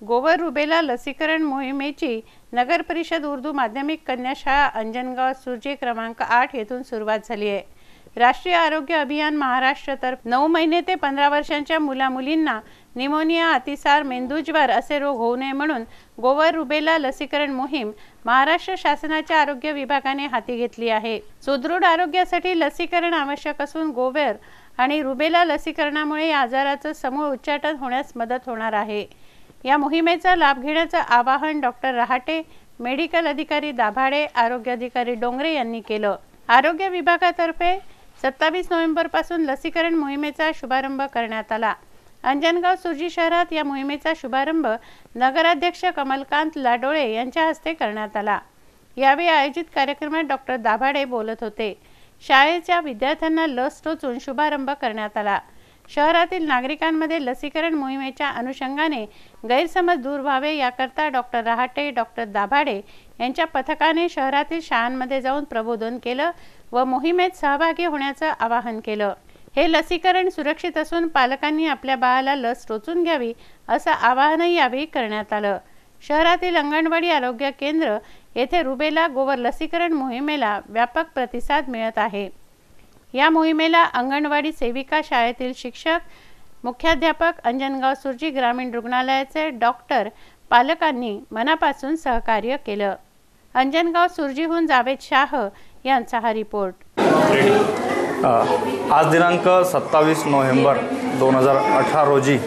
गोवर रुबेला लसीकरण मोहिमेची नगर परिषद उर्दू माध्यमिक कन्या शाळा अंजनगाव सुर्जी क्रमांक 8 येथून सुरुवात झाली आहे। राष्ट्रीय आरोग्य अभियान महाराष्ट्रातर्फे 9 महिने ते 15 वर्षांच्या मुला-मुलींना निमोनिया, अतिसार, मेंदूज्वर असे रोग होऊ नये म्हणून गोवर रुबेला लसीकरण मोहीम महाराष्ट्र शासनाच्या आरोग्य विभागाने हाती घेतली आहे। सुदृढ आरोग्यासाठी लसीकरण आवश्यक असून गोवर आणि रुबेला लसीकरणामुळे या आजाराचं समूळ उच्चाटन होण्यास मदत होणार आहे। या मोहिमेचा लाभ घेण्याचं आवाहन डॉक्टर रहाटे, मेडिकल अधिकारी दाभाडे, आरोग्य अधिकारी डोंगरे यांनी केलं। आरोग्य विभागातर्फे 27 नोव्हेंबरपासून लसीकरण मोहिमेचा शुभारंभ करण्यात आला। अंजनगाव सुर्जी शहरात या मोहिमेचा शुभारंभ नगराध्यक्ष कमलकांत लाडोळे यांच्या हस्ते करण्यात आला। यावेळी आयोजित कार्यक्रमात डॉक्टर दाभाडे बोलत होते। शाळेच्या विद्यार्थ्यांना लस टोचून शुभारंभ करण्यात आला। शहरातील नागरिकांमध्ये लसीकरण मोहिमेच्या अनुषंगाने गैरसमज दूर व्हावे याकरता डॉक्टर रहाटे, डॉक्टर दाभाडे यांच्या पथकाने शहरातील शाळांमध्ये जाऊन प्रबोधन केलं व मोहिमेत सहभागी होण्याचं आवाहन केलं। हे लसीकरण सुरक्षित असून पालकांनी आपल्या बाळाला लस टोचून घ्यावी असं आवाहनही यावेळी करण्यात आलं। शहरातील अंगणवाडी आरोग्य केंद्र येथे रुबेला गोवर लसीकरण मोहिमेला व्यापक प्रतिसाद मिळत आहे। या मोहिमेला अंगणवाडी सेविका, शाळेतील शिक्षक, मुख्याध्यापक, अंजनगाव सुर्जी ग्रामीण रुग्णालयाचे डॉक्टर, पालकांनी मनापासून सहकार्य केलं। अंजनगाव सुर्जीहून जावेद शाह यांचा हा रिपोर्ट। आज दिनांक 27 नोव्हेंबर 2018 रोजी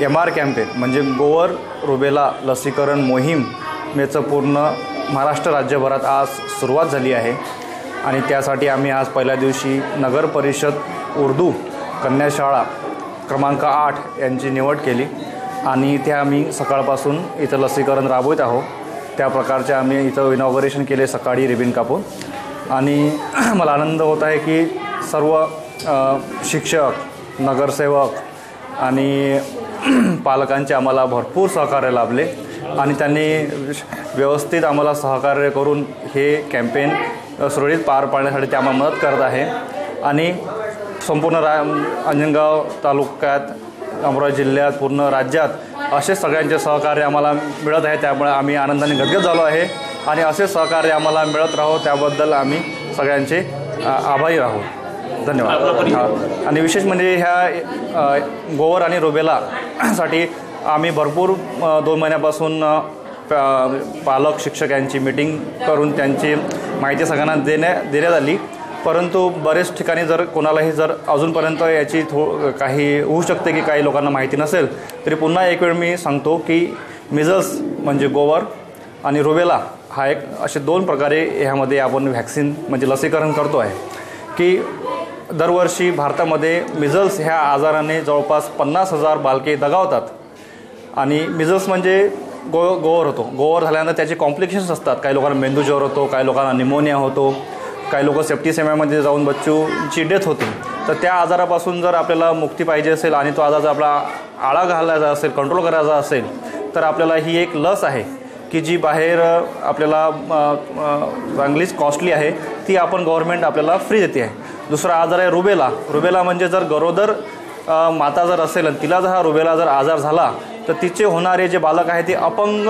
MR कॅम्पेन म्हणजे गोवर रुबेला लसीकरण मोहिमेचं पूर्ण महाराष्ट्र राज्यभरात आज सुरुवात झाली आहे आणि त्यासाठी आम्ही आज पहिल्या दिवशी नगर परिषद उर्दू कन्या शाळा क्रमांक 8 यांची निवड केली आणि इथे आम्ही सकाळपासून इथं लसीकरण राबवत आहोत। त्या प्रकारचे आम्ही इथं इनॉग्रेशन केले सकाळी रिबीन कापून आणि मला आनंद होत आहे की सर्व शिक्षक, नगरसेवक आणि पालकांचे आम्हाला भरपूर सहकार्य लाभले आणि त्यांनी व्यवस्थित आम्हाला सहकार्य करून हे कॅम्पेन सुरळीत पार पाडण्यासाठी ते आम्हाला मदत करत आहे आणि संपूर्ण अंजनगाव तालुक्यात, अमरावती जिल्ह्यात, पूर्ण राज्यात असे सगळ्यांचे सहकार्य आम्हाला मिळत आहे। त्यामुळे आम्ही आनंदाने गदगद झालो आहे आणि असे सहकार्य आम्हाला मिळत राहो त्याबद्दल आम्ही सगळ्यांचे आभारी राहू। धन्यवाद। आणि विशेष म्हणजे ह्या गोवर आणि रुबेलासाठी आम्ही भरपूर 2 महिन्यापासून पालक शिक्षक यांची मीटिंग करून त्यांची माहिती सगळ्यांना देण्यात आली, परंतु बरेच ठिकाणी जर कोणालाही जर अजूनपर्यंत याची काही होऊ शकते की काही लोकांना माहिती नसेल तरी पुन्हा एक वेळ मी सांगतो की मिझल्स म्हणजे गोवर आणि रुबेला हा एक असे 2 प्रकारे ह्यामध्ये आपण व्हॅक्सिन म्हणजे लसीकरण करतो आहे की दरवर्षी भारतामध्ये मिझल्स ह्या आजाराने जवळपास 50,000 बालके दगावतात आणि मिझल्स म्हणजे गोवर होतो। गोवर झाल्यानंतर त्याचे कॉम्प्लिकेशन्स असतात। काही लोकांना मेंदूज्वर होतो, काही लोकांना निमोनिया होतो, काही लोक सेप्टिसेमियामध्ये जाऊन बच्चूची डेथ होते। तर त्या आजारापासून जर आपल्याला मुक्ती पाहिजे असेल आणि तो आजार जर आपला आळा घालायचा असेल, कंट्रोल करायचा असेल तर आपल्याला ही एक लस आहे की जी बाहेर आपल्याला चांगलीच कॉस्टली आहे, ती आपण गव्हर्नमेंट आपल्याला फ्री देते आहे। दुसरा आजार आहे रुबेला। रुबेला म्हणजे जर गरोदर माता जर असेल आणि तिला जर हा रुबेला जर आजार झाला तर तिचे होणारे जे बालक आहे ते अपंग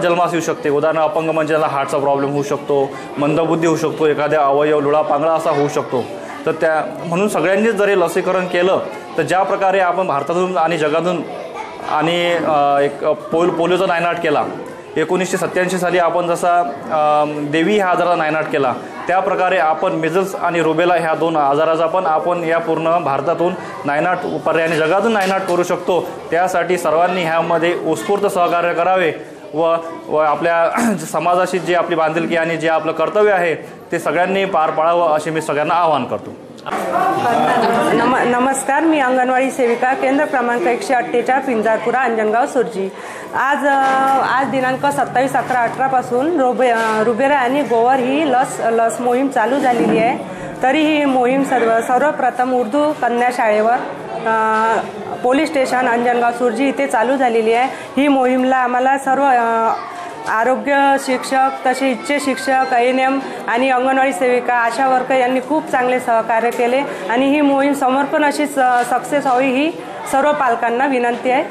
जन्मास येऊ शकते। उदाहरण अपंग म्हणजे त्याला हार्टचा प्रॉब्लेम होऊ शकतो, मंदबुद्धी होऊ शकतो, एखाद्या अवयव लुळा पांगळा असा होऊ शकतो। तर म्हणून सगळ्यांनीच जर हे लसीकरण केलं तर ज्या प्रकारे आपण भारतातून आणि जगातून आणि एक पोलिओचा नायनाट केला 1987 साली आपण जसा देवी ह्या आजाराचा नायनाट केला त्याप्रकारे आपण मिझल्स आणि रुबेला ह्या 2 आजाराचा पण आपण या पूर्ण भारतातून नायनाट पर्यायाने जगातून नायनाट करू शकतो। त्यासाठी सर्वांनी ह्यामध्ये उत्स्फूर्त सहकार्य करावे व आपल्या समाजाशी जे आपली बांधिलकी आणि जे आपलं कर्तव्य आहे ते सगळ्यांनी पार पाडावं असे मी सगळ्यांना आवाहन करतो। नमस्कार, मी अंगणवाडी सेविका, केंद्र क्रमांक 148 पिंजारपुरा, अंजनगाव सुर्जी। आज दिनांक 27/11/18 पासून रुबेला आणि गोवर ही लस मोहीम चालू झालेली आहे। तरी ही मोहीम सर्वप्रथम उर्दू कन्या शाळेवर पोलीस स्टेशन अंजनगाव सुर्जी इथे चालू झालेली आहे। ही मोहीमला आम्हाला सर्व आरोग्य शिक्षक, तसे इच्छे शिक्षक, ANM आणि अंगणवाडी सेविका, आशा वर्कर यांनी खूप चांगले सहकार्य केले आणि ही मोहीम समर्पण अशी सक्सेस व्हावी ही सर्व पालकांना विनंती आहे।